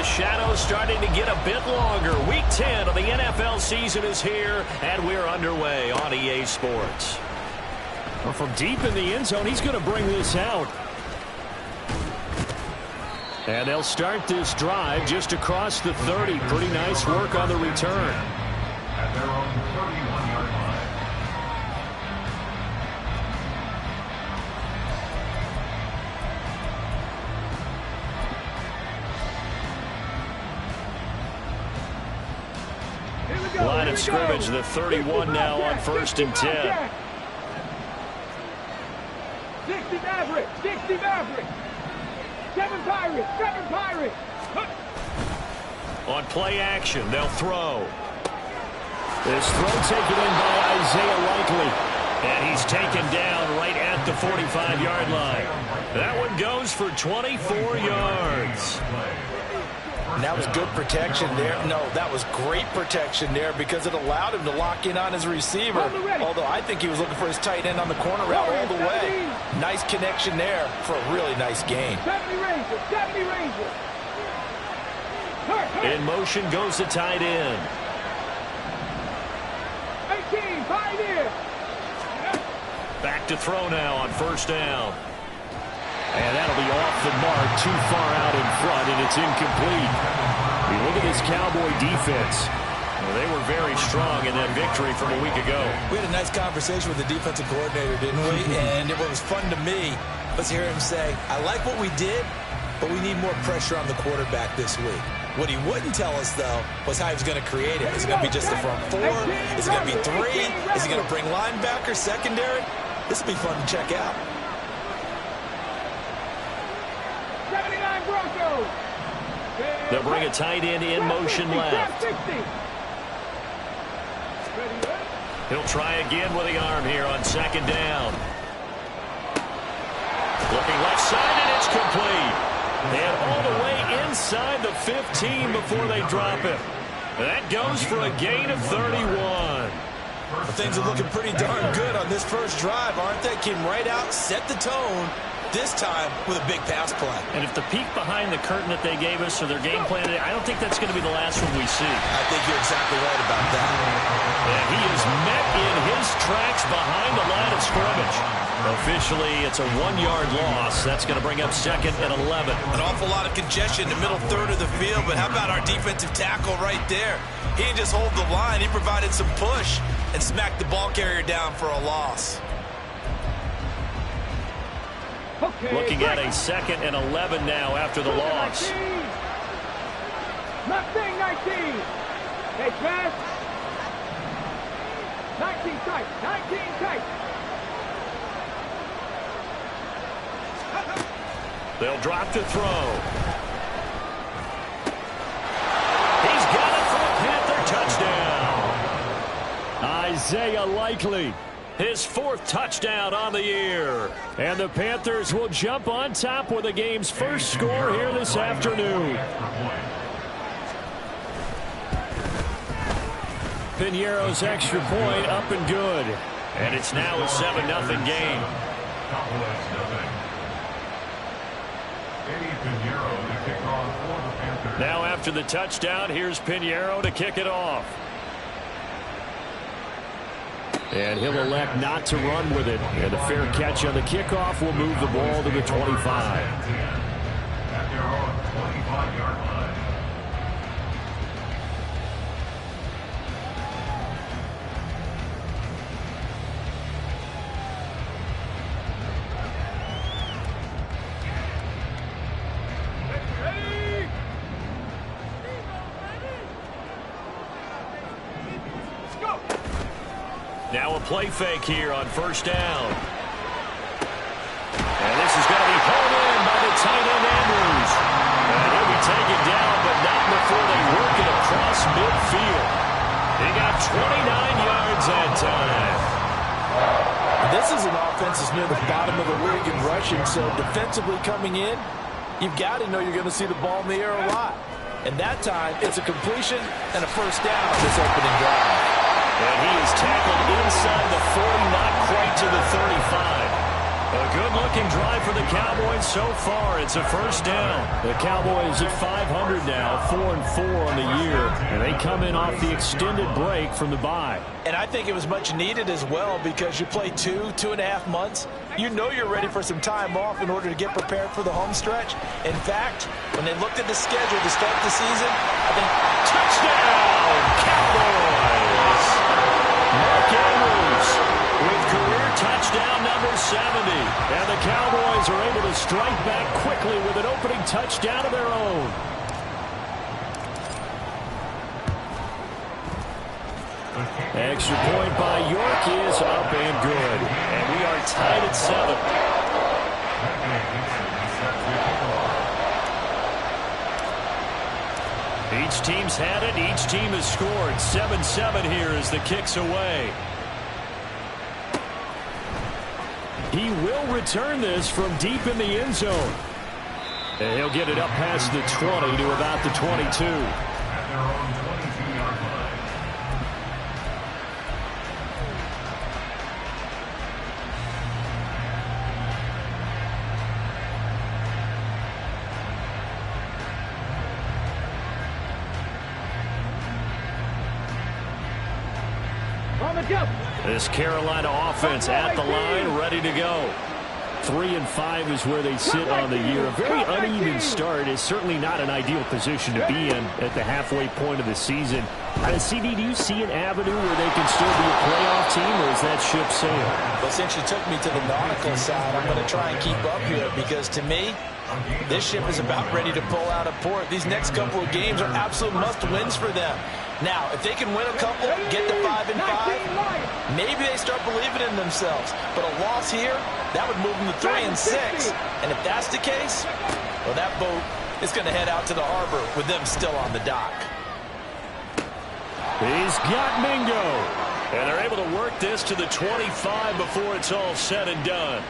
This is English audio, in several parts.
the shadows starting to get a bit longer. Week 10 of the NFL season is here, and we're underway on EA Sports. Well, from deep in the end zone, he's going to bring this out. And they'll start this drive just across the 30. Pretty nice work on the return. At their own 31-yard line. Line of scrimmage, the 31 now on 1st and 10. 60 Maverick, 60 Maverick. 7 Pirates. On play action, they'll throw. This throw taken in by Isaiah Likely. And he's taken down right at the 45-yard line. That one goes for 24 yards. And that was good protection there. No, that was great protection there because it allowed him to lock in on his receiver. Although I think he was looking for his tight end on the corner route all the way. Nice connection there for a really nice gain. 70 Rangers. In motion goes the tight end. 18 Pioneer. Back to throw now on 1st down. And that'll be off the mark, too far out in front, and it's incomplete. You look at this Cowboy defense. Well, they were very strong in that victory from a week ago. We had a nice conversation with the defensive coordinator, didn't we? And it was fun to me. Let's hear him say, I like what we did, but we need more pressure on the quarterback this week. What he wouldn't tell us, though, was how he was going to create it. Is it going to be just the front 4? Is it going to be 3? Is he going to bring linebacker, secondary? This will be fun to check out. 79 Broncos. They'll bring a tight end in motion left. He'll try again with the arm here on 2nd down. Looking left side, and it's complete. And all the way inside the 15 before they drop it. That goes for a gain of 31. Well, things are looking pretty darn good on this first drive, aren't they? Came right out, set the tone, this time with a big pass play. And if the peek behind the curtain that they gave us or their game plan, I don't think that's going to be the last one we see. I think you're exactly right about that. And he is met in his tracks behind the line of scrimmage. Officially, it's a 1-yard loss. That's going to bring up 2nd and 11. An awful lot of congestion in the middle third of the field, but how about our defensive tackle right there? He didn't just hold the line. He provided some push and smacked the ball carrier down for a loss. Looking at a 2nd and 11 now after the loss. 19. 19. Hey, pass. 19 tight. They'll drop to throw. He's got it for a Panther touchdown. Isaiah Likely. His 4th touchdown on the year. And the Panthers will jump on top with the game's first score here this afternoon. Piñeiro's extra point up and good. And it's now a 7-0 game. Now after the touchdown, here's Piñeiro to kick it off. And he'll elect not to run with it. And a fair catch on the kickoff will move the ball to the 25. At their own 25-yard line. Now a play fake here on 1st down. And this is going to be hauled in by the tight end Andrews. And he'll be taken down, but not before they work it across midfield. He got 29 yards that time. This is an offense that's near the bottom of the league in rushing, so defensively coming in, you've got to know you're going to see the ball in the air a lot. And that time, it's a completion and a 1st down on this opening drive. And he is tackled inside the 40, not quite to the 35. A good-looking drive for the Cowboys so far. It's a first down. The Cowboys at 500 now, 4-4 on the year, and they come in off the extended break from the bye. And I think it was much needed as well because you play 2.5 months. You know you're ready for some time off in order to get prepared for the home stretch. In fact, when they looked at the schedule to start the season, I think touchdown, Cowboys! Mark Andrews with career touchdown number 70. And the Cowboys are able to strike back quickly with an opening touchdown of their own. Extra point by York is up and good. And we are tied at 7. Each team's had it. Each team has scored. 7-7 here as the kick's away. He will return this from deep in the end zone. And he'll get it up past the 20 to about the 22. At their own 22-yard line. On the jump. This Carolina offense at the line, ready to go. 3-5 is where they sit on the year. A very uneven start is certainly not an ideal position to be in at the halfway point of the season. CD, do you see an avenue where they can still be a playoff team, or is that ship sailed? Well, since you took me to the nautical side, I'm going to try and keep up here because to me, this ship is about ready to pull out of port. These next couple of games are absolute must-wins for them. Now, if they can win a couple, get to 5-5, maybe they start believing in themselves. But a loss here, that would move them to 3-6. And if that's the case, well, that boat is going to head out to the harbor with them still on the dock. He's got Mingo. And they're able to work this to the 25 before it's all said and done.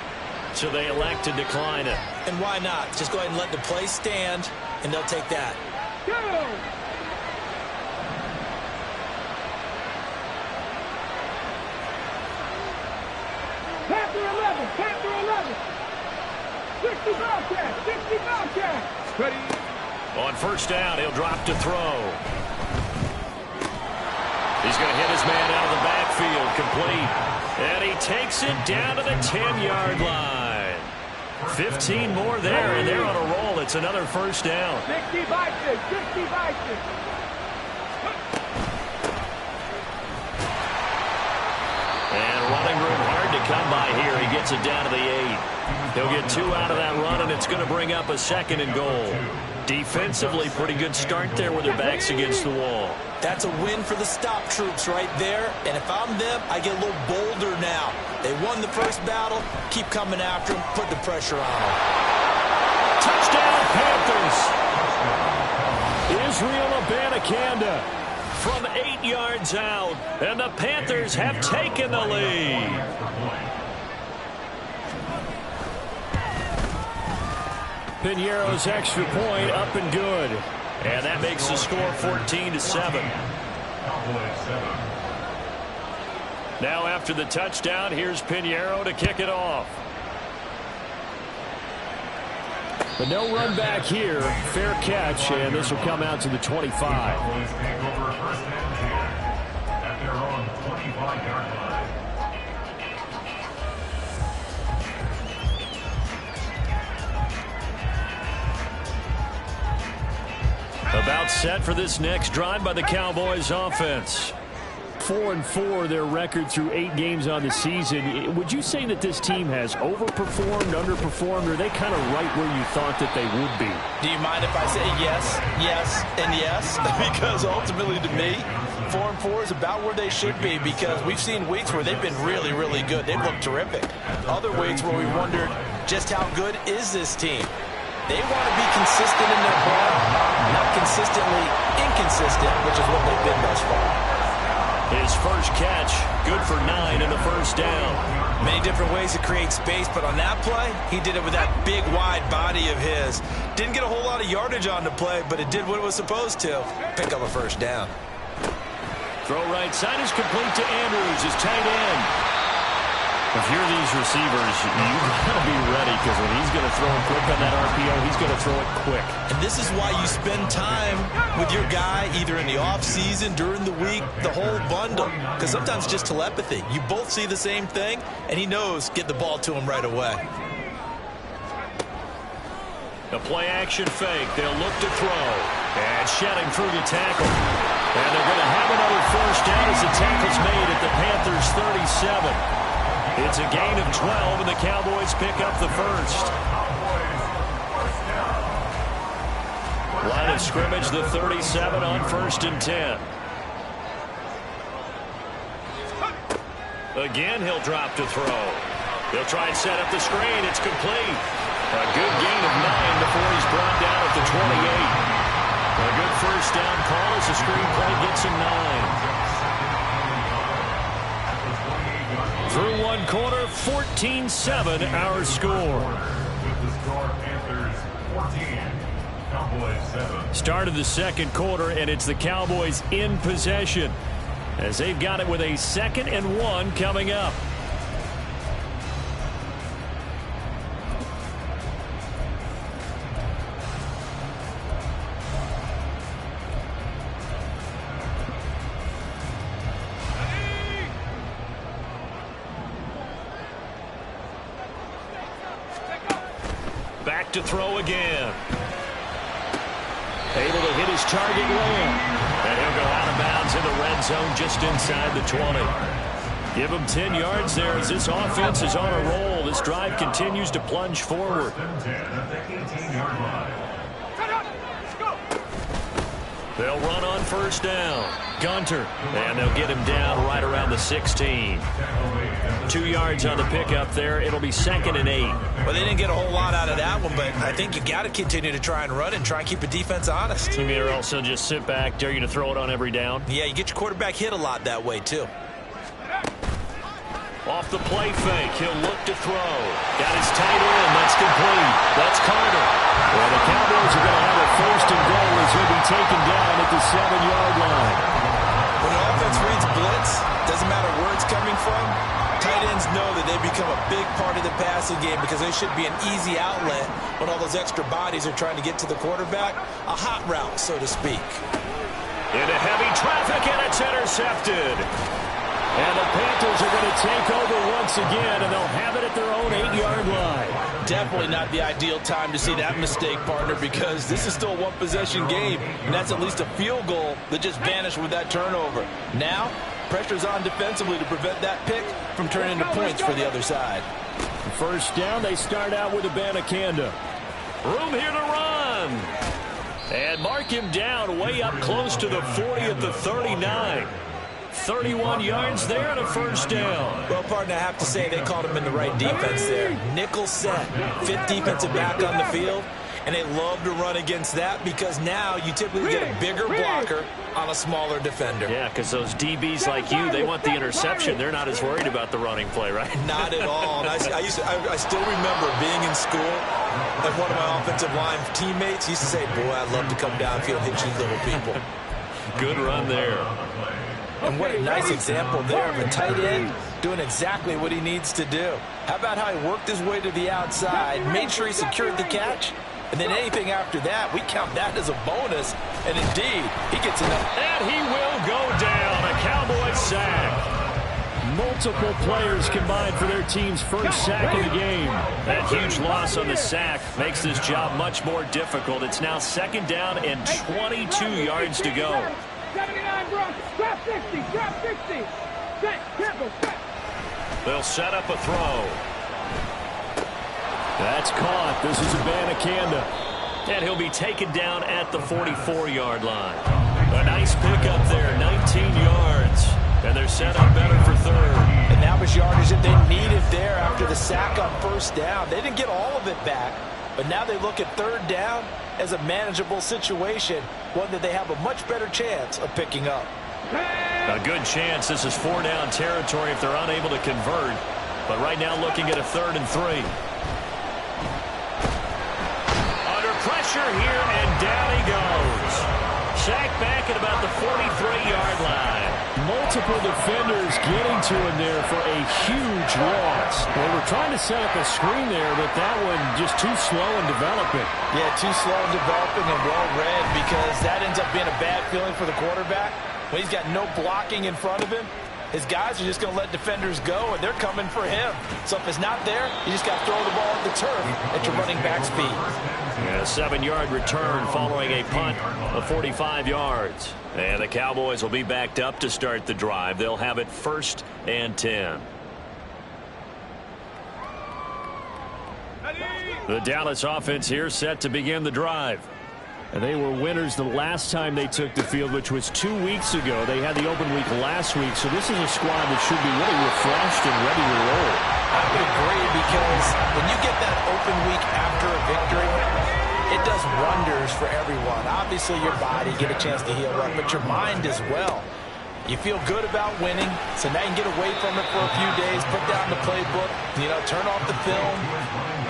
So they elect to decline it. And why not? Just go ahead and let the play stand, and they'll take that. Go! Panther 11, Panther 11. 60 Bobcats, 60 Bobcats. Ready? On first down, he'll drop to throw. He's going to hit his man out of the backfield, complete. And he takes it down to the 10-yard line. 15 more there, and they're on a roll. It's another first down. 60 by 6, 60 by 6. And running room hard to come by here. He gets it down to the 8. He'll get 2 out of that run, and it's going to bring up a 2nd and goal. Defensively, pretty good start there with their backs against the wall. That's a win for the stop troops right there. And if I'm them, I get a little bolder now. They won the first battle. Keep coming after them. Put the pressure on them. Touchdown, Panthers. Israel Abanikanda from 8 yards out. And the Panthers have taken the lead. Piñeiro's extra point up and good. And that makes the score 14-7. Now after the touchdown, here's Piñeiro to kick it off. But no run back here. Fair catch, and this will come out to the 25. Cowboys take over first and 10 at their own 25-yard line. About set for this next drive by the Cowboys offense. 4-4 their record through 8 games on the season. Would you say that this team has overperformed, underperformed, or are they kind of right where you thought that they would be? Do you mind if I say yes, yes, and yes? Because ultimately to me, 4-4 is about where they should be because we've seen weeks where they've been really, really good. They've looked terrific. Other weeks where we wondered just how good is this team? They want to be consistent in their play, not consistently inconsistent, which is what they've been thus far. His first catch, good for 9 in the first down. Many different ways to create space, but on that play, he did it with that big, wide body of his. Didn't get a whole lot of yardage on the play, but it did what it was supposed to. Pick up a first down. Throw right side is complete to Andrews, his tight end. If you're these receivers, you got to be ready, because when he's going to throw it quick on that RPO, he's going to throw it quick. And this is why you spend time with your guy, either in the offseason, during the week, the whole bundle. Because sometimes just telepathy. You both see the same thing, and he knows get the ball to him right away. The play-action fake. They'll look to throw. And shedding through the tackle. And they're going to have another first down as the tackle's made at the Panthers' 37. It's a gain of 12, and the Cowboys pick up the first. Line of scrimmage, the 37 on 1st and 10. Again, he'll drop to throw. They'll try and set up the screen. It's complete. A good gain of 9 before he's brought down at the 28. A good first down call as the screen play gets him 9. Through one quarter, 14-7 our score. With the score, Panthers 14, Cowboys 7. Start of the second quarter, and it's the Cowboys in possession as they've got it with a 2nd and 1 coming up. To throw again. Able to hit his target Lamb. And he'll go out of bounds in the red zone just inside the 20. Give him 10 yards there as this offense is on a roll. This drive continues to plunge forward. They'll run on first down. Gunter. And they'll get him down right around the 16. 2 yards on the pickup there. It'll be 2nd and 8. Well, they didn't get a whole lot out of that one, but I think you got to continue to try and run and try and keep the defense honest. You mean also just sit back, dare you to throw it on every down? Yeah, you get your quarterback hit a lot that way, too. Off the play fake, he'll look to throw. Got his tight end, that's complete. That's Carter. Well, the Cowboys are going to have a 1st and goal as he'll be taken down at the 7-yard line. When an offense reads blitz, doesn't matter where it's coming from, tight ends know that they become a big part of the passing game because they should be an easy outlet when all those extra bodies are trying to get to the quarterback. A hot route, so to speak. Into heavy traffic, and it's intercepted. And the Panthers are going to take over once again, and they'll have it at their own 8-yard line. Definitely not the ideal time to see that mistake, partner, because this is still a one-possession game, and that's at least a field goal that just vanished with that turnover. Now, pressure's on defensively to prevent that pick from turning into points for the other side. First down, they start out with Abanikanda. Room here to run. And mark him down way up close to the 40 at the 39. 31 yards there and a first down. Well, partner, I have to say they called him in the right defense there. Nickel set, 5th defensive back on the field, and they love to run against that because now you typically get a bigger blocker on a smaller defender. Yeah, because those DBs like you, they want the interception. They're not as worried about the running play, right? Not at all. And I still remember being in school, and one of my offensive line teammates used to say, boy, I'd love to come downfield and hit you little people. Good run there. And what a nice example there of a tight end doing exactly what he needs to do. How about how he worked his way to the outside, made sure he secured the catch, and then anything after that, we count that as a bonus. And indeed, he gets enough. And he will go down. A Cowboy sack. Multiple players combined for their team's first sack of the game. That huge loss on the sack makes this job much more difficult. It's now 2nd down and 22 yards to go. 79, bro. Drop 60. Drop 60. Set. Careful. Set. They'll set up a throw. That's caught. This is Abanikanda. And he'll be taken down at the 44-yard line. A nice pickup there, 19 yards. And they're set up better for 3rd. And that was yardage that they needed there after the sack on first down. They didn't get all of it back, but now they look at 3rd down as a manageable situation, one that they have a much better chance of picking up. A good chance this is 4-down territory if they're unable to convert. But right now looking at a 3rd and 3. Under pressure here, and down he goes. Sacked back at about the 43-yard line. multiple defenders getting to him there for a huge loss. They were trying to set up a screen there, but that one just too slow in developing. Yeah, too slow in developing and well read, because that ends up being a bad feeling for the quarterback. When he's got no blocking in front of him, his guys are just going to let defenders go, and they're coming for him. So if it's not there, you just got to throw the ball at the turf at your running back speed. And a 7-yard return following a punt of 45 yards. And the Cowboys will be backed up to start the drive. They'll have it 1st and 10. The Dallas offense here set to begin the drive. And they were winners the last time they took the field, which was 2 weeks ago. They had the open week last week, so this is a squad that should be really refreshed and ready to roll. I would agree, because when you get that open week after a victory, it does wonders for everyone. Obviously, your body get a chance to heal up, but your mind as well. You feel good about winning, so now you can get away from it for a few days, put down the playbook, turn off the film.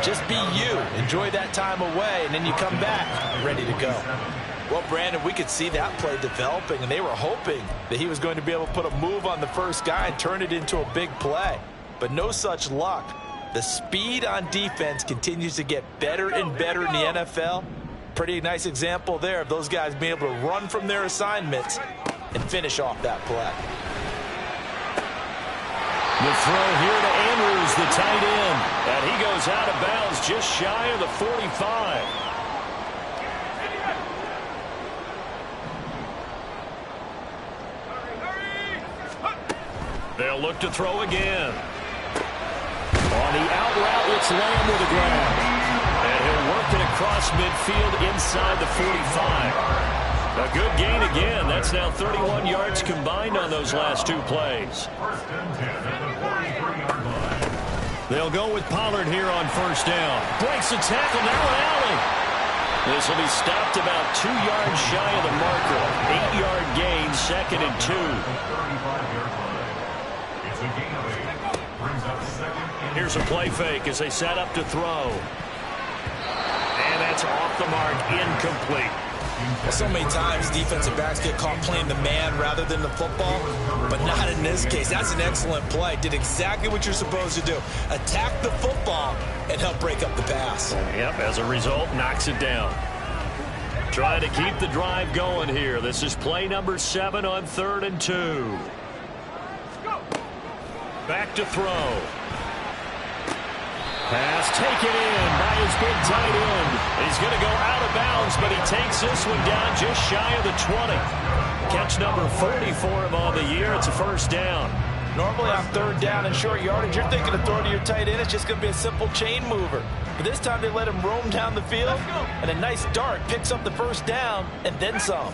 Just be you. Enjoy that time away, and then you come back ready to go. Well, Brandon, we could see that play developing, and they were hoping that he was going to be able to put a move on the first guy and turn it into a big play. But no such luck. The speed on defense continues to get better and better in the NFL. Pretty nice example there of those guys being able to run from their assignments and finish off that play. The throw here to Andrews, the tight end. And he goes out of bounds just shy of the 45. They'll look to throw again. On the out route, it's Lamb with a grab. And he'll work it across midfield inside the 45. A good gain again. That's now 31 yards combined on those last 2 plays. They'll go with Pollard here on 1st down. Breaks a tackle, now an alley. This will be stopped about 2 yards shy of the marker. 8-yard gain, 2nd and 2. Here's a play fake as they set up to throw. And that's off the mark, incomplete. So many times defensive backs get caught playing the man rather than the football, but not in this case. That's an excellent play. Did exactly what you're supposed to do. Attack the football and help break up the pass. Yep, as a result, knocks it down. Trying to keep the drive going here. This is play number 7 on 3rd and 2. Back to throw. Pass taken in by his big tight end. He's going to go out of bounds, but he takes this one down just shy of the 20. Catch number 40 for him on the year. It's a 1st down. Normally on 3rd down and short yardage, you're thinking of throwing to your tight end. It's just going to be a simple chain mover. But this time they let him roam down the field, and a nice dart picks up the 1st down and then some.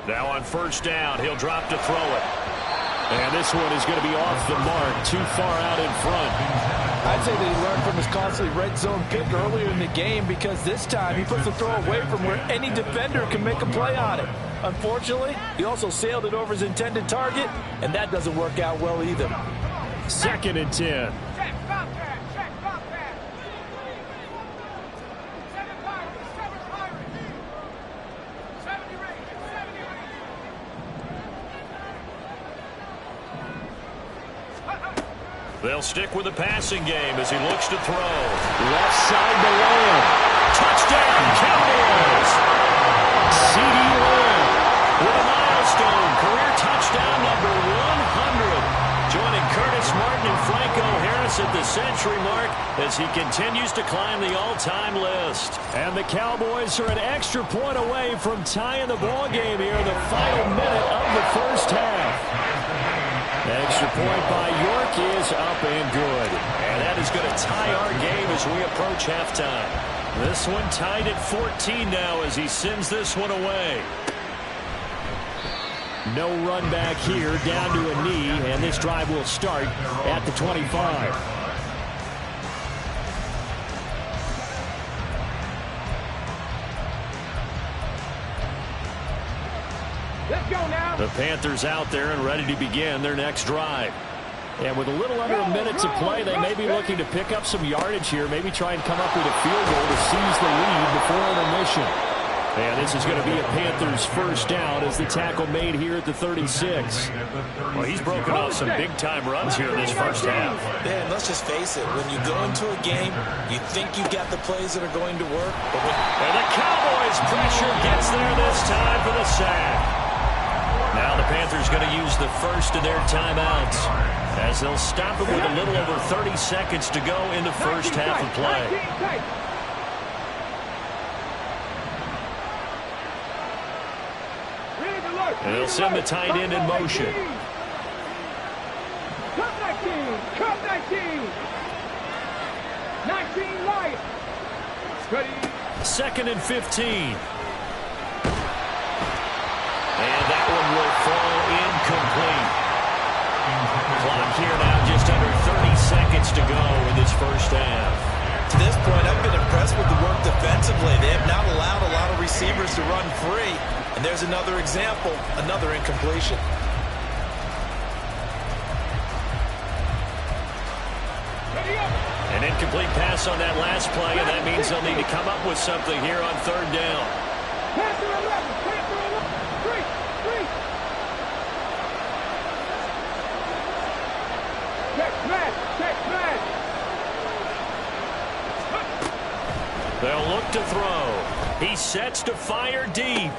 Now on 1st down, he'll drop to throw it. And this one is going to be off the mark, too far out in front. I'd say that he learned from his costly red zone pick earlier in the game, because this time he puts the throw away from where any defender can make a play on it. Unfortunately, he also sailed it over his intended target, and that doesn't work out well either. 2nd and 10. They'll stick with the passing game as he looks to throw. Left side to Lamb. Touchdown, Cowboys! CeeDee Lamb with a milestone. Career touchdown number 100. Joining Curtis Martin and Franco Harris at the century mark as he continues to climb the all-time list. And the Cowboys are an extra point away from tying the ball game here in the final minute of the 1st half. Extra point by York is up and good. And that is going to tie our game as we approach halftime. This one tied at 14 now as he sends this one away. No run back here, down to a knee, and this drive will start at the 25. Let's go now. The Panthers out there and ready to begin their next drive. And with a little under a minute to play, they may be looking to pick up some yardage here, maybe try and come up with a field goal to seize the lead before intermission. And this is going to be a Panthers first down as the tackle made here at the 36. Well, he's broken off some big-time runs here in this first half. Yeah, and let's just face it. When you go into a game, you think you got the plays that are going to work. And the Cowboys' pressure gets there this time for the sack. Now the Panthers going to use the first of their timeouts as they'll stop it with a little over 30 seconds to go in the first half of play. And they'll send the tight end in motion. Cut 19! Cut 19! 19 light! Ready? 2nd and 15. And that one will fall incomplete. Clock here now just under 30 seconds to go in this first half. To this point, I've been impressed with the work defensively. They have not allowed a lot of receivers to run free. And there's another example, another incompletion. An incomplete pass on that last play, and that means they'll need to come up with something here on 3rd down. Panther 11! Panther 11! 3! Check smash! Check smash! They'll look to throw. He sets to fire deep.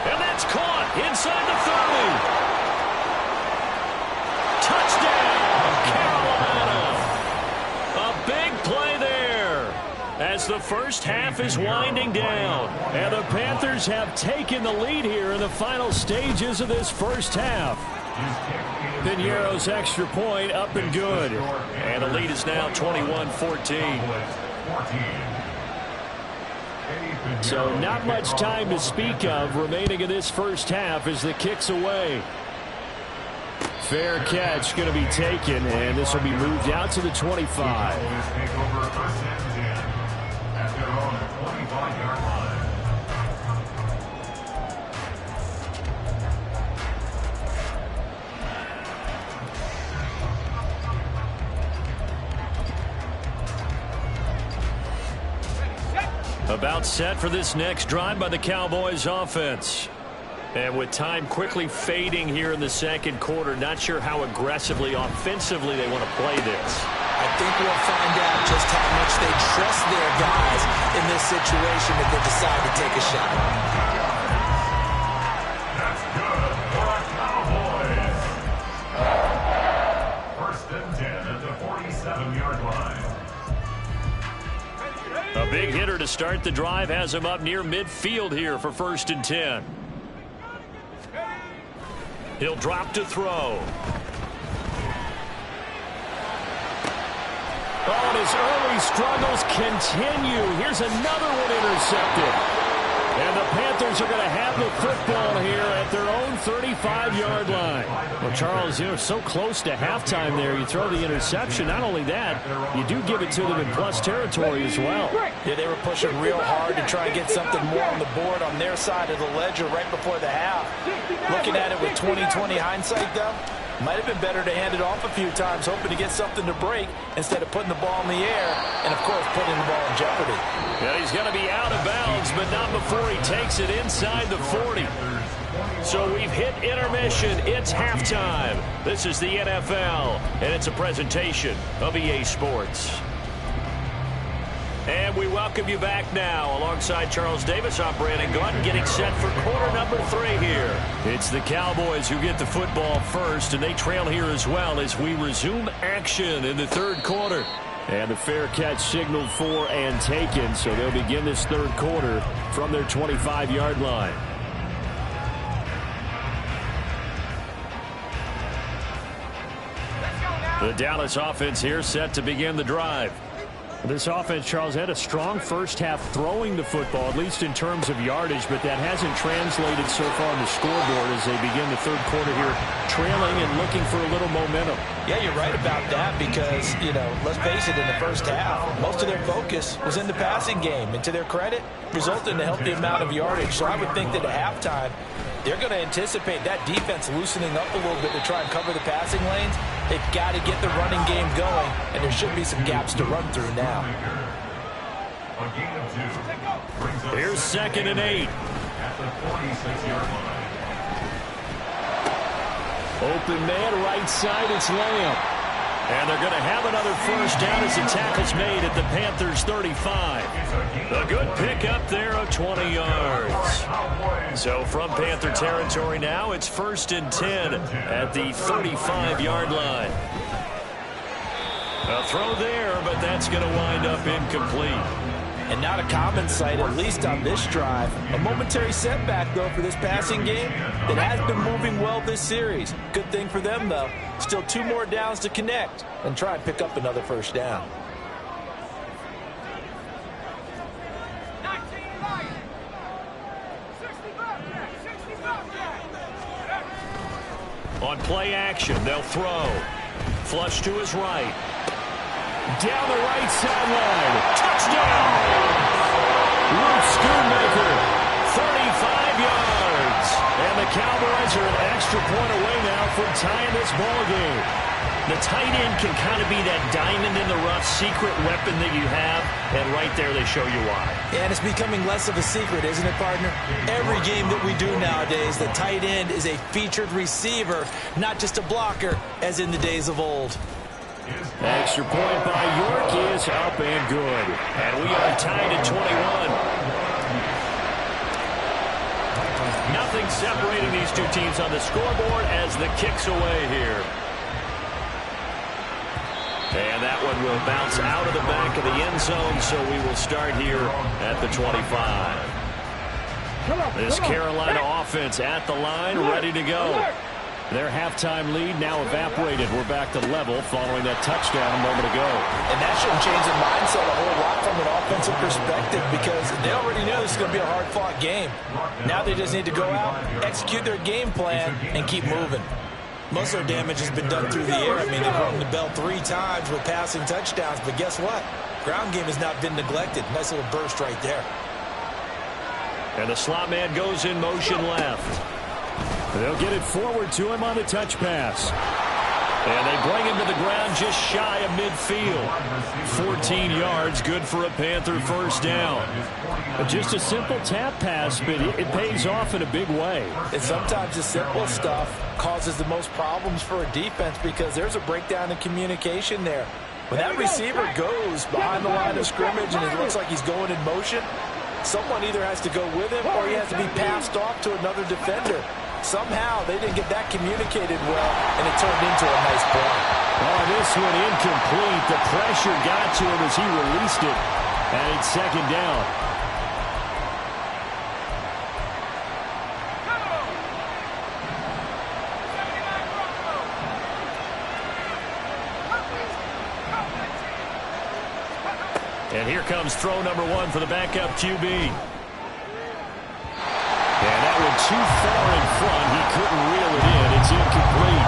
And that's caught inside the 30. Touchdown, Carolina. A big play there as the first half is winding down. And the Panthers have taken the lead here in the final stages of this first half. Piñeiro's extra point up and good. And the lead is now 21-14. So not much time to speak of remaining in this first half as the kick's away. Fair catch going to be taken, and this will be moved out to the 25. About set for this next drive by the Cowboys offense. And with time quickly fading here in the second quarter, not sure how aggressively, offensively they want to play this. I think we'll find out just how much they trust their guys in this situation if they decide to take a shot. That's good for our Cowboys. 1st and 10 at the 47-yard line. A big hitter to start the drive has him up near midfield here for 1st and 10. He'll drop to throw. Oh, and his early struggles continue. Here's another one intercepted. And the Panthers are going to have the football here at their own 35-yard line. Well, Charles, you're so close to halftime there. You throw the interception. Not only that, you do give it to them in plus territory as well. Yeah, they were pushing real hard to try and get something more on the board on their side of the ledger right before the half. Looking at it with 20/20 hindsight, though, might have been better to hand it off a few times, hoping to get something to break instead of putting the ball in the air and, of course, putting the ball in jeopardy. Yeah, he's going to be out of bounds, but not before he takes it inside the 40. So we've hit intermission. It's halftime. This is the NFL, and it's a presentation of EA Sports. And we welcome you back now. Alongside Charles Davis, I'm Brandon Gaudin, getting set for quarter number 3 here. It's the Cowboys who get the football first, and they trail here as well as we resume action in the 3rd quarter. And the fair catch signaled for and taken, so they'll begin this 3rd quarter from their 25-yard line. The Dallas offense here set to begin the drive. This offense, Charles, had a strong first half throwing the football, at least in terms of yardage, but that hasn't translated so far on the scoreboard as they begin the 3rd quarter here, trailing and looking for a little momentum. Yeah, you're right about that because, let's face it, in the first half, most of their focus was in the passing game. And to their credit, resulted in a healthy amount of yardage. So I would think that at halftime, they're going to anticipate that defense loosening up a little bit to try and cover the passing lanes. They've got to get the running game going, and there should be some gaps to run through now. A gain of 2. Brings up Here's 2nd and 8. at the 46-yard line. Open man, right side, it's Lamb. And they're going to have another first down as the tackle's made at the Panthers' 35. A good pickup there of 20 yards. So from Panther territory now, it's 1st and 10 at the 35-yard line. A throw there, but that's going to wind up incomplete. And not a common sight, at least on this drive. A momentary setback, though, for this passing game that has been moving well this series. Good thing for them, though. Still 2 more downs to connect and try and pick up another first down. On play action, they'll throw. Flush to his right. Down the right sideline. Touchdown! Luke Schoonmaker, 35 yards. And the Cowboys are an extra point away now from tying this ball game. The tight end can kind of be that diamond in the rough secret weapon that you have, and right there they show you why. And it's becoming less of a secret, isn't it, partner? Every game that we do nowadays, the tight end is a featured receiver, not just a blocker, as in the days of old. Extra point by York is up and good. And we are tied at 21. Nothing separating these two teams on the scoreboard as the kick's away here. And that one will bounce out of the back of the end zone, so we will start here at the 25. This Carolina offense at the line, ready to go. Their halftime lead now evaporated. We're back to level following that touchdown a moment ago. And that shouldn't change the mindset a whole lot from an offensive perspective because they already knew this is going to be a hard-fought game. Now they just need to go out, execute their game plan, and keep moving. Most of their damage has been done through the air. I mean, they've rung the bell 3 times with passing touchdowns, but guess what? Ground game has not been neglected. Nice little burst right there. And the slot man goes in motion left. They'll get it forward to him on the touch pass. And they bring him to the ground just shy of midfield. 14 yards, good for a Panther first down. Just a simple tap pass, but it pays off in a big way. And sometimes the simple stuff causes the most problems for a defense because there's a breakdown in communication there. When that receiver goes behind the line of scrimmage and it looks like he's going in motion, someone either has to go with him or he has to be passed off to another defender. Somehow they didn't get that communicated well, and it turned into a nice play. Oh, this one incomplete. The pressure got to him as he released it, and it's 2nd down. And here comes throw number 1 for the backup QB. And that one too far in front. He couldn't reel it in. It's incomplete.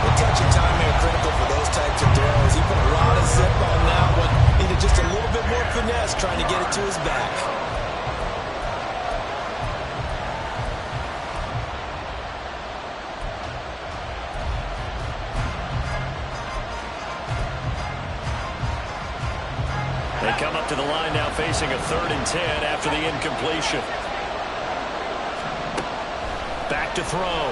The touch and timing are critical for those types of throws. He put a lot of zip on that one. Needed just a little bit more finesse trying to get it to his back. They come up to the line now facing a 3rd and 10 after the incompletion. Back to throw.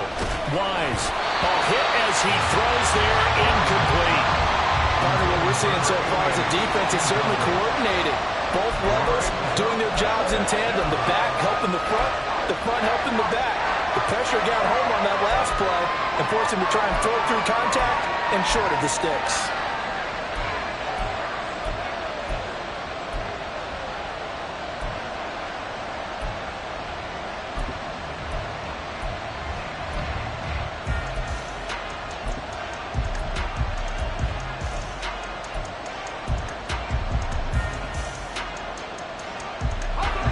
Wise. Ball hit as he throws there. Incomplete. Partner, what we're seeing so far is the defense is certainly coordinated. Both levels doing their jobs in tandem. The back helping the front helping the back. The pressure got home on that last play and forced him to try and throw through contact and short of the sticks.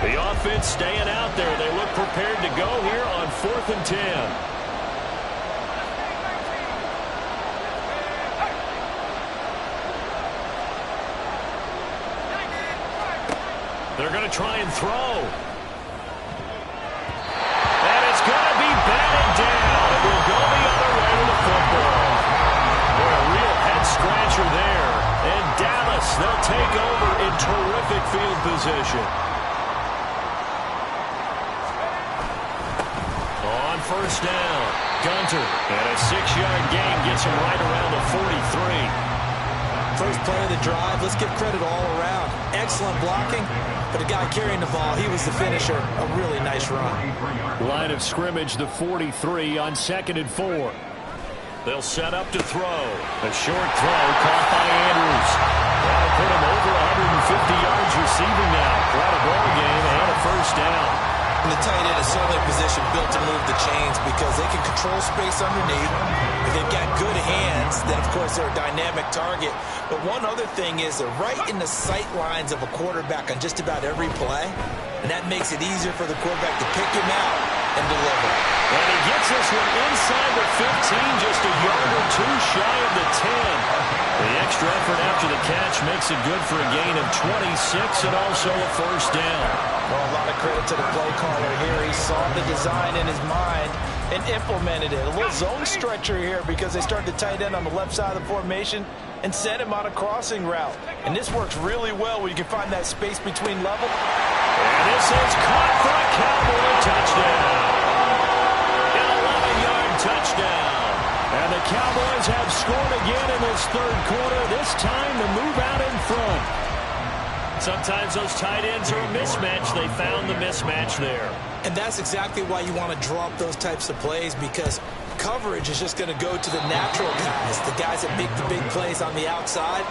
The offense staying out there. They look prepared to go here on 4th and 10. They're going to try and throw. And it's going to be batted down. It will go the other way to the football. Boy, a real head scratcher there. And Dallas, they'll take over in terrific field position. On first down, Gunter. And a 6-yard gain gets him right around the 43. First play of the drive, let's give credit all around. Excellent blocking, but the guy carrying the ball, he was the finisher. A really nice run. Line of scrimmage, the 43 on 2nd and 4. They'll set up to throw. A short throw caught by Andrews. That'll put him over 150 yards receiving now. Quite a ball game and a first down. And the tight end is certainly a position built to move the chains because they can control space underneath. If they've got good hands, then, of course, they're a dynamic target. But one other thing is they're right in the sight lines of a quarterback on just about every play. And that makes it easier for the quarterback to pick him out and deliver. And he gets this one inside the 15, just a yard or two shy of the 10. The extra effort after the catch makes it good for a gain of 26 and also a first down. Well, a lot of credit to the play caller here. He saw the design in his mind and implemented it. A little zone stretcher here because they started the tight end on the left side of the formation and sent him on a crossing route. And this works really well where you can find that space between level. And this is caught for a Cowboy touchdown. An 11-yard touchdown. And the Cowboys have scored again in this third quarter, this time to move out in front. Sometimes those tight ends are a mismatch. They found the mismatch there. And that's exactly why you want to draw up those types of plays because coverage is just going to go to the natural guys, the guys that make the big plays on the outside.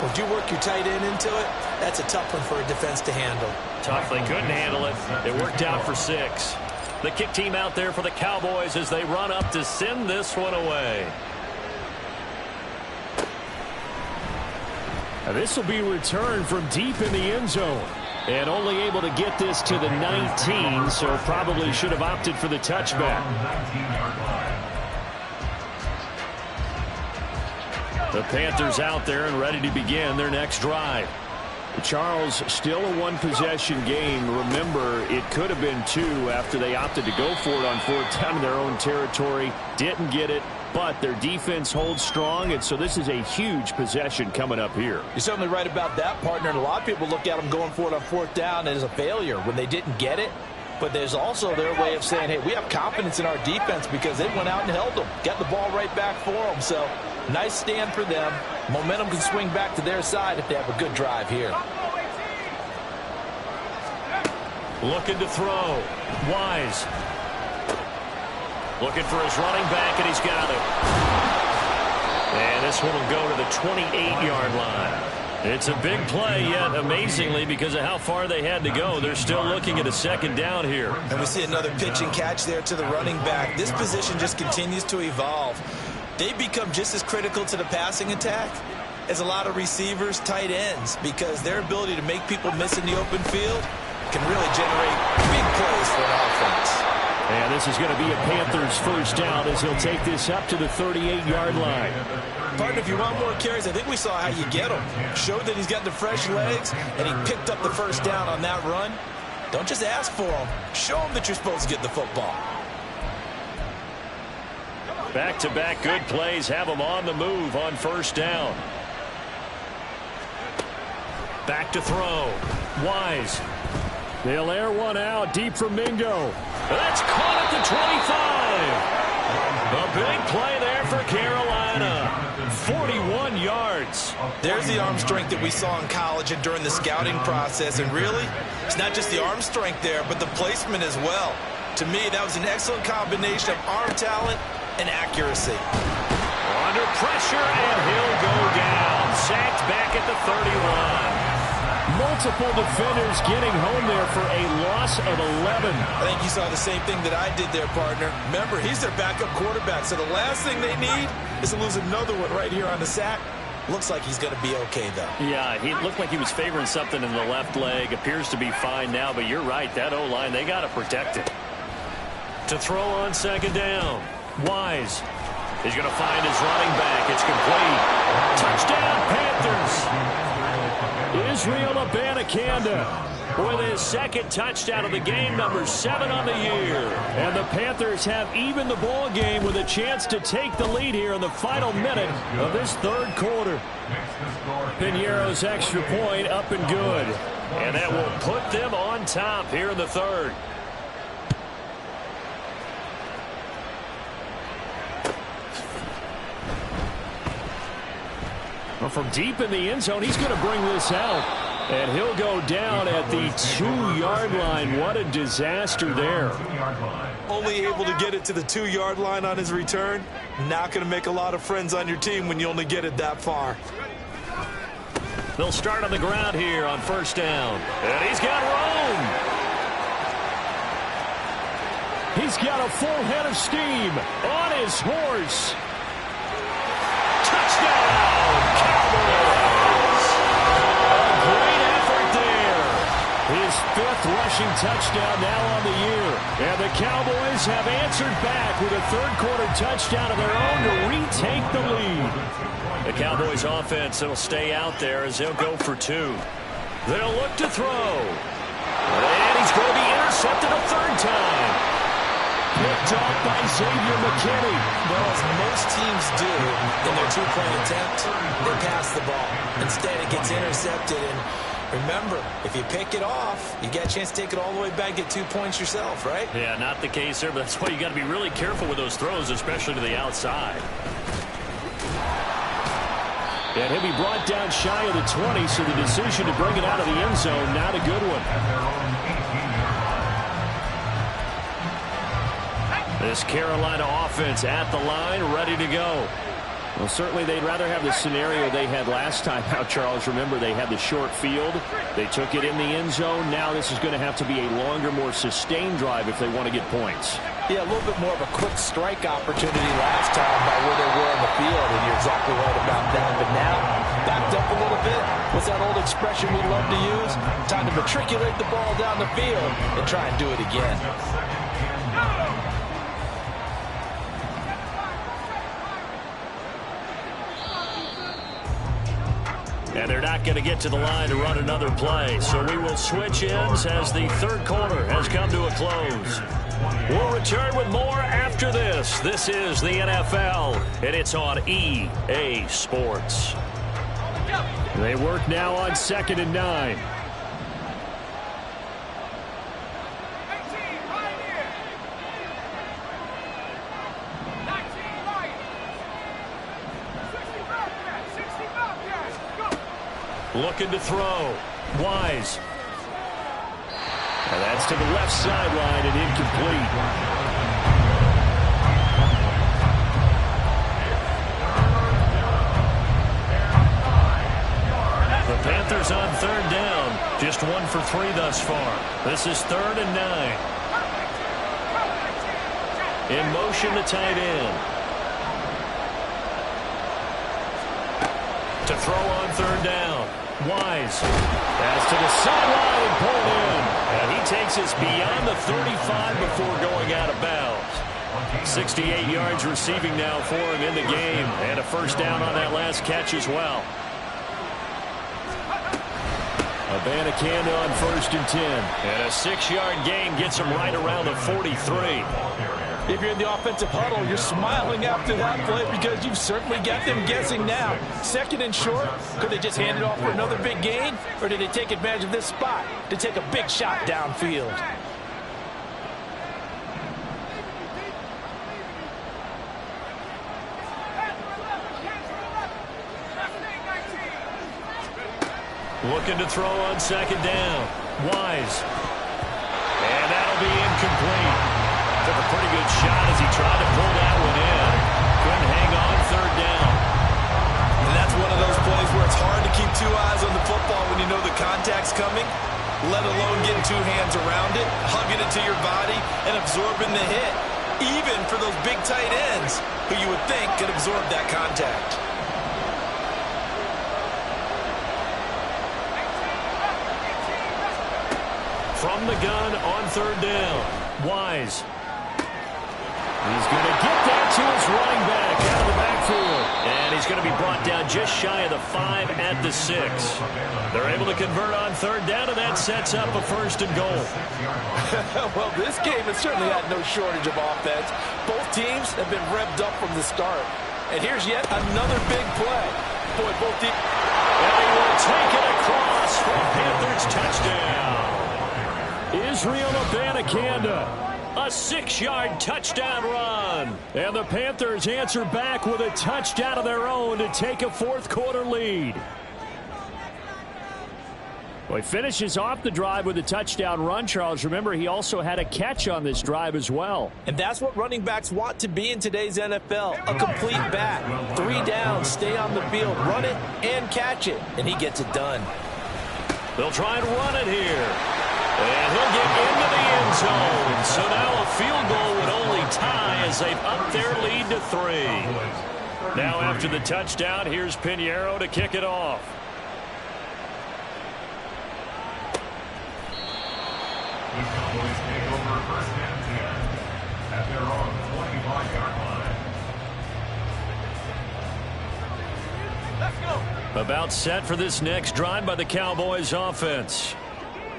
But if you work your tight end into it, that's a tough one for a defense to handle. Tough. They couldn't handle it. It worked out for 6. The kick team out there for the Cowboys as they run up to send this one away. Now this will be returned from deep in the end zone. And only able to get this to the 19, so probably should have opted for the touchback. The Panthers out there and ready to begin their next drive. Charles, still a one-possession game. Remember, it could have been 2 after they opted to go for it on 4th down in their own territory. Didn't get it, but their defense holds strong, and so this is a huge possession coming up here. You're certainly right about that, partner. And a lot of people look at them going for it on 4th down as a failure when they didn't get it. But there's also their way of saying, hey, we have confidence in our defense because they went out and held them, got the ball right back for them. So nice stand for them. Momentum can swing back to their side if they have a good drive here. Looking to throw. Wise. Looking for his running back, and he's got it. And this one will go to the 28-yard line. It's a big play, yet amazingly, because of how far they had to go, they're still looking at a 2nd down here. And we see another pitch and catch there to the running back. This position just continues to evolve. They become just as critical to the passing attack as a lot of receivers, tight ends, because their ability to make people miss in the open field can really generate big plays for an offense. And this is going to be a Panthers first down as he'll take this up to the 38-yard line. Partner, if you want more carries, I think we saw how you get him. Showed that he's got the fresh legs, and he picked up the first down on that run. Don't just ask for him. Show him that you're supposed to get the football. Back-to-back good plays have them on the move on first down. Back to throw. Wise. They'll air one out deep from Mingo. That's caught at the 25. A big play there for Carolina. 41 yards. There's the arm strength that we saw in college and during the scouting process. And really, it's not just the arm strength there, but the placement as well. To me, that was an excellent combination of arm talent and accuracy. Under pressure, and he'll go down. Sacked back at the 31. Multiple defenders getting home there for a loss of 11. I think you saw the same thing that I did there, partner. Remember, he's their backup quarterback, so the last thing they need is to lose another one right here on the sack. Looks like he's going to be okay, though. Yeah, he looked like he was favoring something in the left leg. Appears to be fine now, but you're right. That O-line, they got to protect it. To throw on 2nd down. Wise. He's going to find his running back. It's complete. Touchdown, Panthers. Israel Abanikanda. with his second touchdown of the game, number 7 on the year. And the Panthers have even the ball game with a chance to take the lead here in the final minute of this third quarter. Piñeiro's extra point up and good. And that will put them on top here in the third. Well, from deep in the end zone, he's going to bring this out. And he'll go down at the 2-yard line. What a disaster there. Only able to get it to the 2-yard line on his return. Not going to make a lot of friends on your team when you only get it that far. They'll start on the ground here on first down. And he's got room. He's got a full head of steam on his horse. Touchdown, Cowboys! A great effort there. His 5th rushing touchdown now on the year. And the Cowboys have answered back with a third-quarter touchdown of their own to retake the lead. The Cowboys offense, it'll stay out there as they'll go for 2. They'll look to throw. And he's going to be intercepted a third time. Picked off by Xavier McKinney. Well, as most teams do in their 2-point attempt, they pass the ball. Instead, it gets intercepted. And remember, if you pick it off, you get a chance to take it all the way back, get 2 points yourself, right? Yeah, not the case there, but that's why you got to be really careful with those throws, especially to the outside. And he'll be brought down shy of the 20, so the decision to bring it out of the end zone, not a good one. This Carolina offense at the line, ready to go. Well, certainly they'd rather have the scenario they had last time out, Charles. Remember, they had the short field. They took it in the end zone. Now this is going to have to be a longer, more sustained drive if they want to get points. Yeah, a little bit more of a quick strike opportunity last time by where they were in the field, and you're exactly right about that. But now, backed up a little bit. What's that old expression we love to use? Time to matriculate the ball down the field and try and do it again. And they're not going to get to the line to run another play. So we will switch ends as the third quarter has come to a close. We'll return with more after this. This is the NFL, and it's on EA Sports. They work now on 2nd and 9. Looking to throw. Wise. And that's to the left sideline and incomplete. The Panthers on 3rd down. Just 1 for 3 thus far. This is 3rd and 9. In motion to tight end. To throw on 3rd down. Wise. Pass to the sideline and pulled in. And he takes us beyond the 35 before going out of bounds. 68 yards receiving now for him in the game. And a first down on that last catch as well. Abanikanda on 1st and 10. And a 6-yard gain gets him right around the 43. If you're in the offensive huddle, you're smiling after that play because you've certainly got them guessing now. 2nd and short, could they just hand it off for another big gain? Or did they take advantage of this spot to take a big shot downfield? Looking to throw on 2nd down. Wise. And that'll be incomplete. Took a pretty good shot as he tried to pull that one in. Couldn't hang on 3rd down. And that's one of those plays where it's hard to keep 2 eyes on the football when you know the contact's coming, let alone getting 2 hands around it, hugging it to your body, and absorbing the hit. Even for those big tight ends who you would think could absorb that contact. From the gun on 3rd down. Wise. He's going to get that to his running back out of the backfield. And he's going to be brought down just shy of the 5 at the 6. They're able to convert on third down, and that sets up a 1st and goal. Well, this game has certainly had no shortage of offense. Both teams have been revved up from the start. And here's yet another big play. Boy, both teams... And he will take it across for a Panthers touchdown. Israel Abanikanda. A 6-yard touchdown run. And the Panthers answer back with a touchdown of their own to take a 4th quarter lead. Well, he finishes off the drive with a touchdown run, Charles. Remember, he also had a catch on this drive as well. And that's what running backs want to be in today's NFL. A complete back. 3 downs, stay on the field, run it, and catch it. And he gets it done. They'll try and run it here. And he'll get into the end zone. So now a field goal would only tie as they've upped their lead to 3. Now after the touchdown, here's Pinheiro to kick it off. The Cowboys take over 1st and 10 at their own 25-yard line. Let's go. About set for this next drive by the Cowboys offense.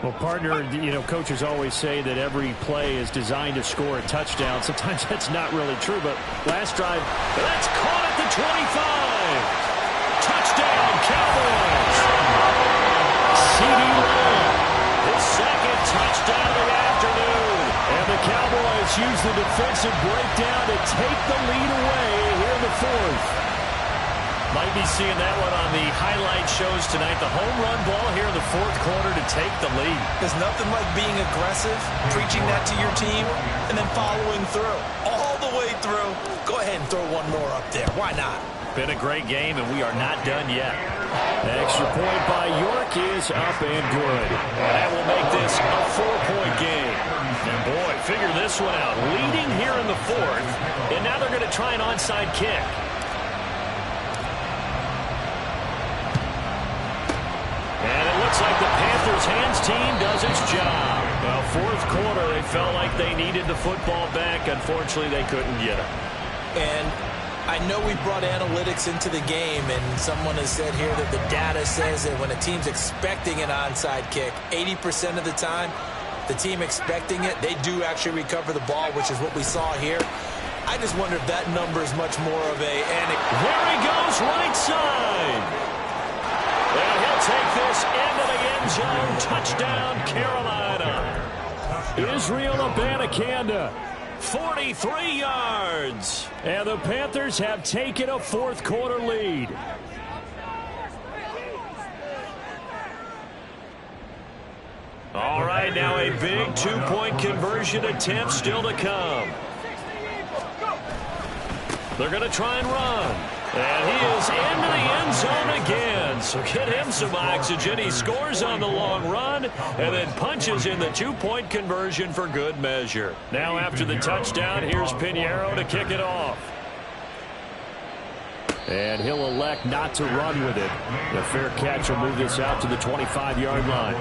Well, partner, coaches always say that every play is designed to score a touchdown. Sometimes that's not really true, but last drive, that's caught at the 25. Touchdown, Cowboys. CeeDee Lamb, his 2nd touchdown of the afternoon. And the Cowboys use the defensive breakdown to take the lead away here in the 4th. Might be seeing that one on the highlight shows tonight. The home run ball here in the 4th quarter to take the lead. There's nothing like being aggressive, preaching that to your team, and then following through. All the way through. Go ahead and throw one more up there. Why not? Been a great game, and we are not done yet. Extra point by York is up and good. And that will make this a 4-point game. And boy, figure this one out. Leading here in the 4th, and now they're going to try an onside kick. Looks like the Panthers' hands team does its job. Well, 4th quarter, they felt like they needed the football back. Unfortunately, they couldn't get it. And I know we brought analytics into the game, and someone has said here that the data says that when a team's expecting an onside kick, 80% of the time, the team expecting it, they do actually recover the ball, which is what we saw here. I just wonder if that number is much more of a... There he goes, right side. And he'll take this into the end zone. Touchdown, Carolina. Israel Abanikanda, 43 yards. And the Panthers have taken a 4th quarter lead. All right, now a big 2-point conversion attempt still to come. They're going to try and run. And he is into the end zone again. So get him some oxygen. He scores on the long run and then punches in the 2-point conversion for good measure. Now after the touchdown, here's Pinheiro to kick it off. And he'll elect not to run with it. The fair catch will move this out to the 25-yard line.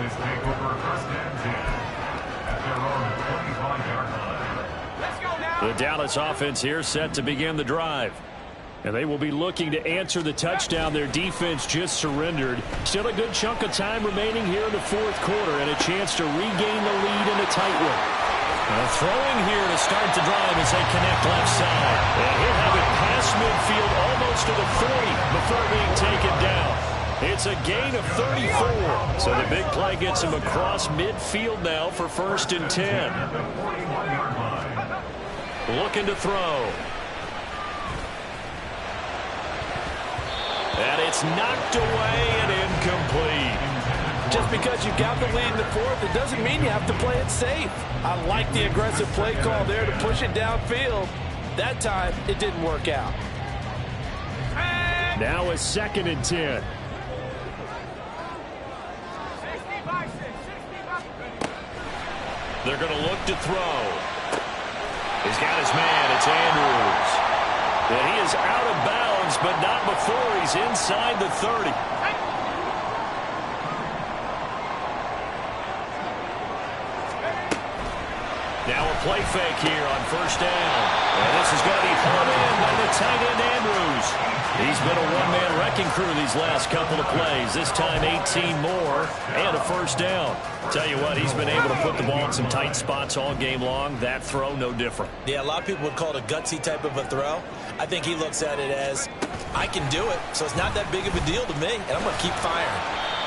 The Dallas offense here set to begin the drive. And they will be looking to answer the touchdown their defense just surrendered. Still a good chunk of time remaining here in the 4th quarter and a chance to regain the lead in a tight one. Throwing here to start the drive as they connect left side. And he'll have it past midfield almost to the 40 before being taken down. It's a gain of 34. So the big play gets him across midfield now for 1st and 10. Looking to throw. And it's knocked away and incomplete. Just because you got the lead in the 4th, it doesn't mean you have to play it safe. I like the aggressive play call there to push it downfield. That time, it didn't work out. Now a 2nd and 10. They're going to look to throw. He's got his man. It's Andrews. And he is out of bounds, but not before he's inside the 30. Now a play fake here on first down. And this is going to be hauled in by the tight end Andrews. He's been a one-man wrecking crew these last couple of plays. This time 18 more and a first down. Tell you what, he's been able to put the ball in some tight spots all game long. That throw, no different. Yeah, a lot of people would call it a gutsy type of a throw. I think he looks at it as, I can do it, so it's not that big of a deal to me, and I'm going to keep firing.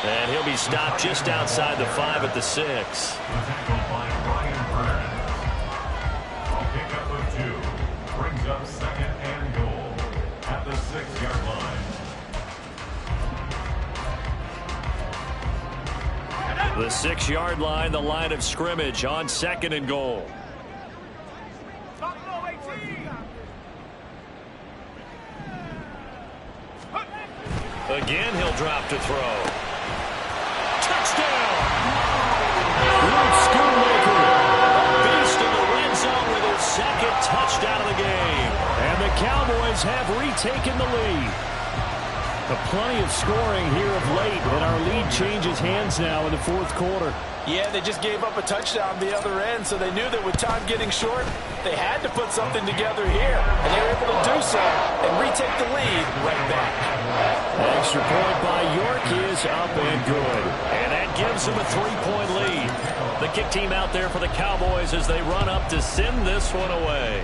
And he'll be stopped just outside the 5 at the 6. The tackle by Ryan Burns. A pickup of 2 brings up second and goal at the 6-yard line. The 6-yard line, the line of scrimmage on second and goal. Again, he'll drop to throw. Touchdown! Luke Schoonmaker, a beast in the red zone with his second touchdown of the game. And the Cowboys have retaken the lead. Plenty of scoring here of late, and our lead changes hands now in the fourth quarter. Yeah, they just gave up a touchdown the other end, so they knew that with time getting short, they had to put something together here. And they were able to do so and retake the lead right back. An extra point by York is up and good. And that gives them a 3-point lead. The kick team out there for the Cowboys as they run up to send this one away.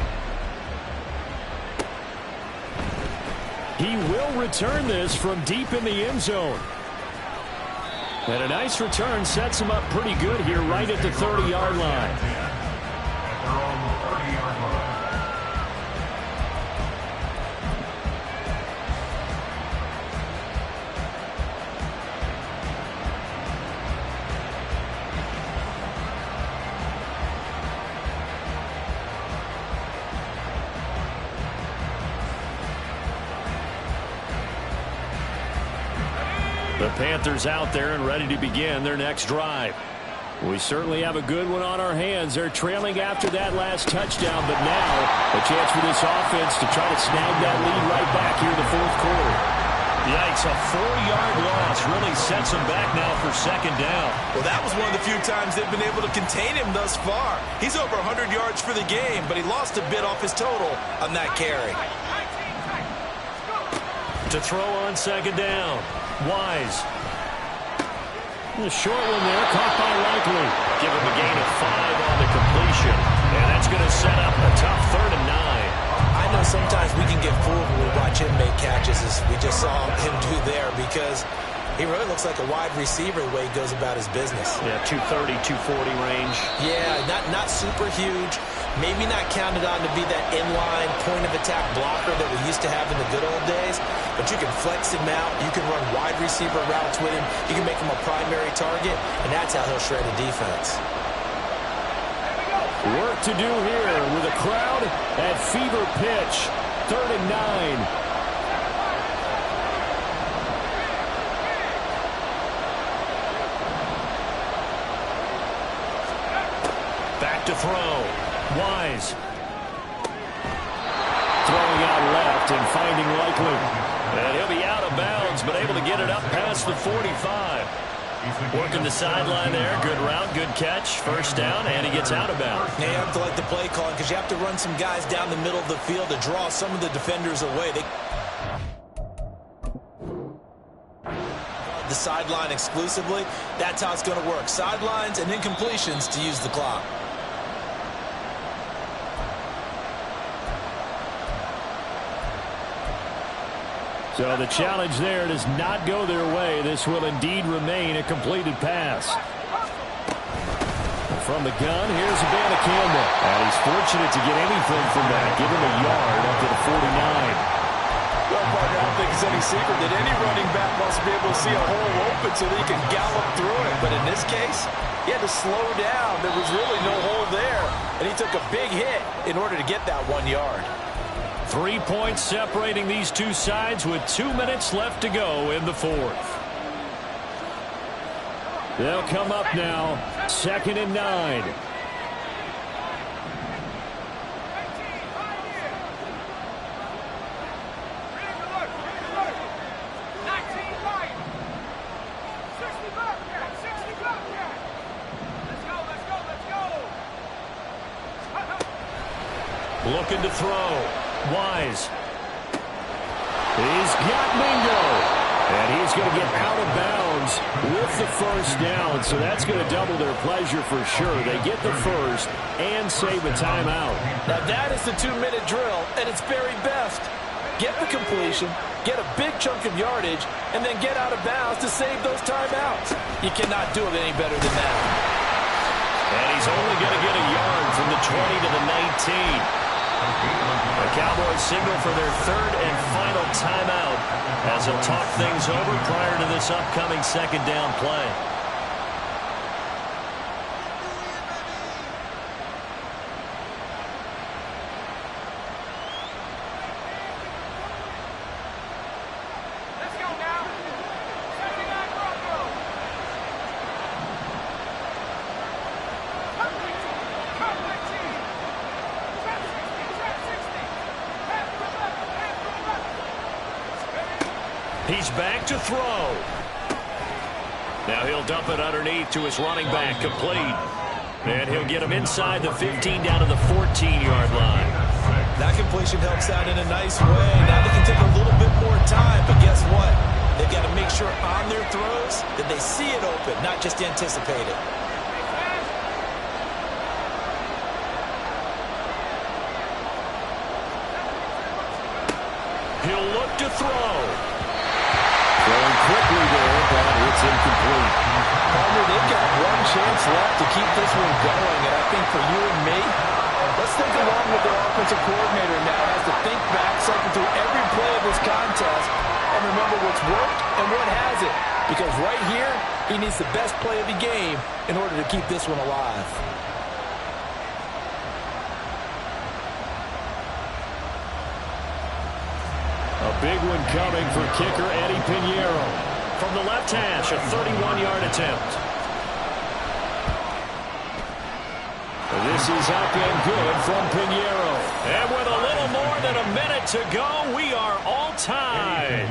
He will return this from deep in the end zone. And a nice return sets him up pretty good here right at the 30-yard line. At their own 30-yard line. The Panthers out there and ready to begin their next drive. We certainly have a good one on our hands. They're trailing after that last touchdown, but now a chance for this offense to try to snag that lead right back here in the fourth quarter. Yikes, a 4-yard loss really sets them back now for second down. Well, that was one of the few times they've been able to contain him thus far. He's over 100 yards for the game, but he lost a bit off his total on that carry. To throw on second down. Wise. The short one there, caught by Likely. Give him a gain of 5 on the completion. And that's going to set up a tough 3rd and 9. I know sometimes we can get fooled when we watch him make catches, as we just saw him do there, because he really looks like a wide receiver the way he goes about his business. Yeah, 230, 240 range. Yeah, not super huge. Maybe not counted on to be that inline point-of-attack blocker that we used to have in the good old days, but you can flex him out. You can run wide receiver routes with him. You can make him a primary target, and that's how he'll shred a defense. Work to do here with a crowd at fever pitch. 3rd and 9. Back to throw. Wise. Throwing out left and finding Likely. And he'll be out of bounds, but able to get it up past the 45. Working the sideline there. Good route, good catch. First down, and he gets out of bounds. Now you have to like the play calling because you have to run some guys down the middle of the field to draw some of the defenders away. The sideline exclusively, that's how it's going to work. Sidelines and incompletions to use the clock. So the challenge there does not go their way. This will indeed remain a completed pass. From the gun, here's Savannah Campbell. And he's fortunate to get anything from that. Give him a yard up to the 49. Well, partner, I don't think it's any secret that any running back wants to be able to see a hole open so that he can gallop through it. But in this case, he had to slow down. There was really no hole there. And he took a big hit in order to get that 1 yard. 3 points separating these two sides with 2 minutes left to go in the fourth. They'll come up now. 2nd and 9. Looking to throw. Wise. He's got Mingo. And he's going to get out of bounds with the first down. So that's going to double their pleasure for sure. They get the first and save a timeout. Now that is the 2-minute drill at its very best. Get the completion, get a big chunk of yardage, and then get out of bounds to save those timeouts. You cannot do it any better than that. And he's only going to get a yard from the 20 to the 19. The Cowboys signal for their third and final timeout as they'll talk things over prior to this upcoming second down play. Let's go now. 79 Broncos. Cut 19. Trap 60. Trap 60. Pass to the left. Pass to the left. He's back to throw. Now he'll dump it underneath to his running back, complete. And he'll get him inside the 15 down to the 14-yard line. That completion helps out in a nice way. Now they can take a little bit more time, but guess what? They've got to make sure on their throws that they see it open, not just anticipate it. He'll look to throw. Throwing quickly there, but it's incomplete. Palmer, they've got one chance left to keep this one going, and I think for you and me, let's think along with their offensive coordinator now has to think back, cycle through every play of this contest, and remember what's worked and what hasn't. Because right here, he needs the best play of the game in order to keep this one alive. A big one coming for kicker Eddie Pinheiro. From the left hash, a 31-yard attempt. This is up and good from Pinheiro. And with a little more than a minute to go, we are all tied.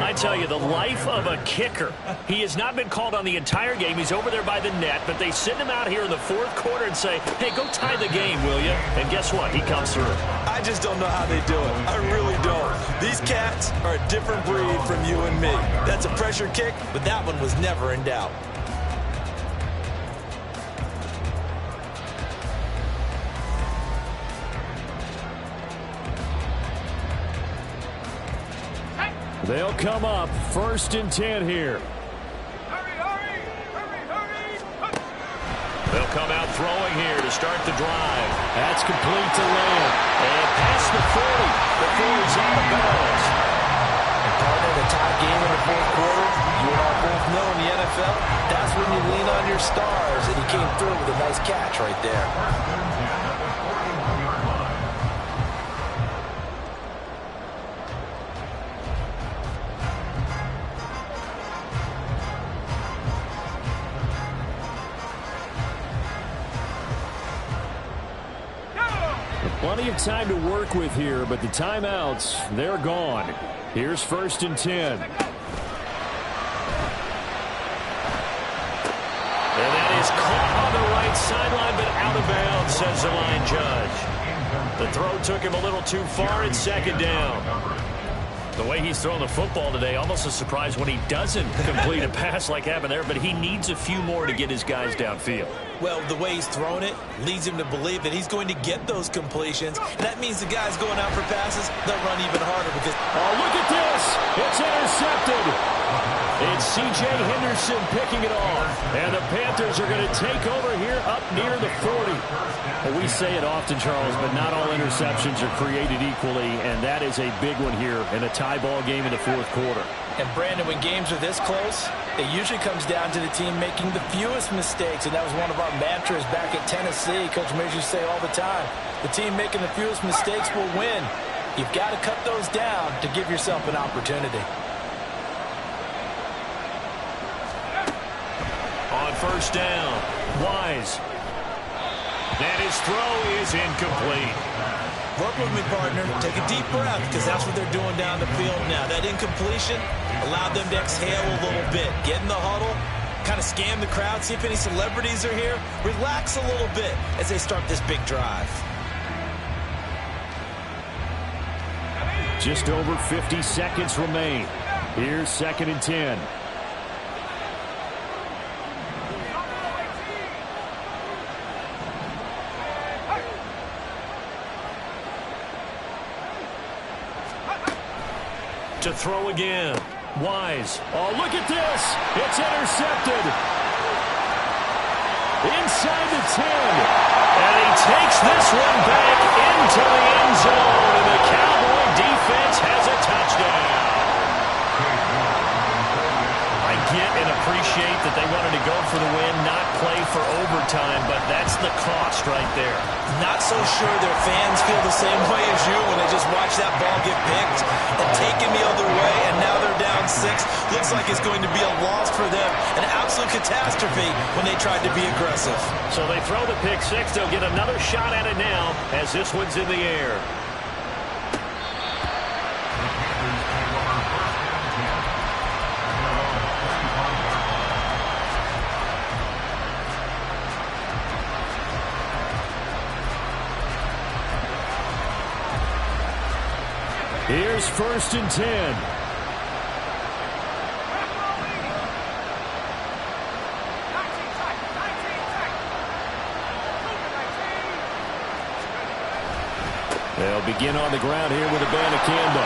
I tell you, the life of a kicker. He has not been called on the entire game. He's over there by the net, but they send him out here in the fourth quarter and say, hey, go tie the game, will you? And guess what? He comes through. I just don't know how they do it. I really don't. These cats are a different breed from you and me. That's a pressure kick, but that one was never in doubt. They'll come up 1st and 10 here. Hurry, hurry, hurry, hurry. They'll come out throwing here to start the drive. That's complete to Lamb. And past the 40. The 40's out of bounds. And partner, the tie game in the fourth quarter, you and I both know in the NFL, that's when you lean on your stars, and he came through with a nice catch right there. Plenty of time to work with here, but the timeouts, they're gone. Here's 1st and 10. And that is caught on the right sideline, but out of bounds, says the line judge. The throw took him a little too far, and 2nd down. The way he's throwing the football today, almost a surprise when he doesn't complete a pass like happened there, but he needs a few more to get his guys downfield. Well, the way he's thrown it leads him to believe that he's going to get those completions. And that means the guys going out for passes, they'll run even harder because... Oh, look at this! It's intercepted! It's C.J. Henderson picking it off. And the Panthers are going to take over here up near the 40. Well, we say it often, Charles, but not all interceptions are created equally, and that is a big one here in a tie ball game in the fourth quarter. And, Brandon, when games are this close, it usually comes down to the team making the fewest mistakes, and that was one of our mantras back at Tennessee. Coach Major used to say all the time, the team making the fewest mistakes will win. You've got to cut those down to give yourself an opportunity. On 1st down, Wise. And his throw is incomplete. Work with me, partner. Take a deep breath because that's what they're doing down the field now. That incompletion allowed them to exhale a little bit. Get in the huddle, kind of scan the crowd, see if any celebrities are here. Relax a little bit as they start this big drive. Just over 50 seconds remain. Here's 2nd and 10. To throw again. Wise. Oh, look at this. It's intercepted. Inside the 10. And he takes this one back into the end zone. And the Cowboy defense has a touchdown. I get and appreciate that they wanted to go for the win, not play for overtime, but that's the cost right there. Not so sure their fans feel the same way as you when they just watch that ball get picked and taken the other way, and now they're down 6. Looks like it's going to be a loss for them, an absolute catastrophe when they tried to be aggressive. So they throw the pick 6. They'll get another shot at it now as this one's in the air. Here's 1st and 10. They'll begin on the ground here with Abanikanda.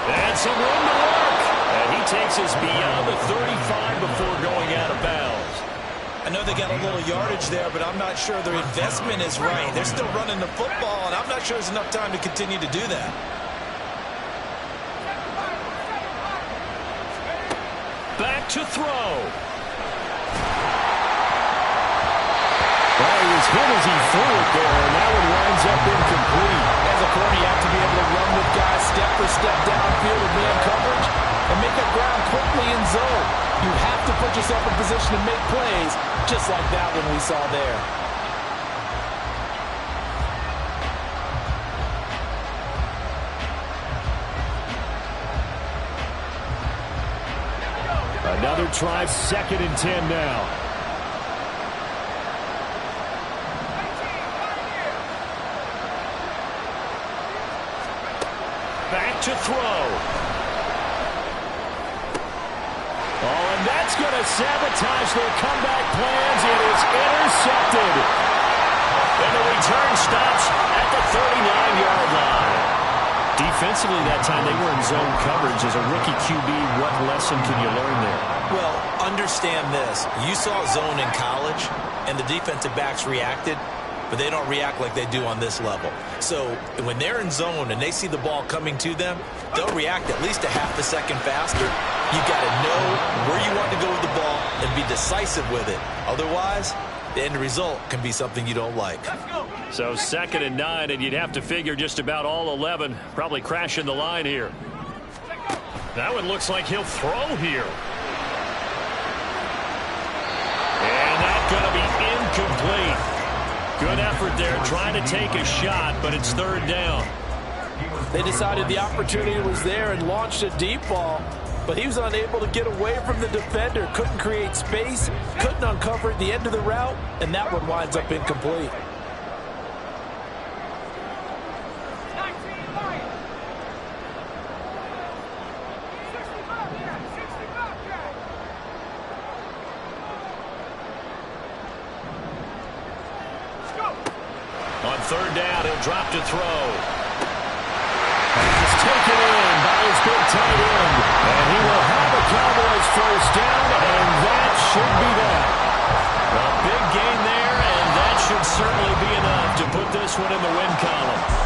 And some room to work. And he takes us beyond the 35 before going out of bounds. I know they got a little yardage there, but I'm not sure their investment is right. They're still running the football, and I'm not sure there's enough time to continue to do that. Back to throw. Well, he was hit as he threw it there, and that one winds up incomplete. As a corner, you have to be able to run with guys step for step downfield with man coverage and make up ground quickly in zone. You have to put yourself in position to make plays, just like that one we saw there. Another try, 2nd and 10 now. Back to throw. Oh, and that's going to sabotage their comeback plans. It is intercepted. And the return stops at the 39-yard line. Defensively that time, they were in zone coverage. As a rookie QB, what lesson can you learn there? Well, understand this. You saw zone in college, and the defensive backs reacted, but they don't react like they do on this level. So when they're in zone and they see the ball coming to them, they'll react at least a half a second faster. You've got to know where you want to go with the ball and be decisive with it. Otherwise, the end result can be something you don't like. So 2nd and 9, and you'd have to figure just about all 11 probably crashing the line here. That one looks like he'll throw here. And that's going to be incomplete. Good effort there trying to take a shot, but it's 3rd down. They decided the opportunity was there and launched a deep ball, but he was unable to get away from the defender, couldn't create space, couldn't uncover at the end of the route, and that one winds up incomplete. On 3rd down, he'll drop to throw. He's taken in by his big tight end. And he will have a Cowboys 1st down, and that should be that. A big gain there, and that should certainly be enough to put this one in the win column.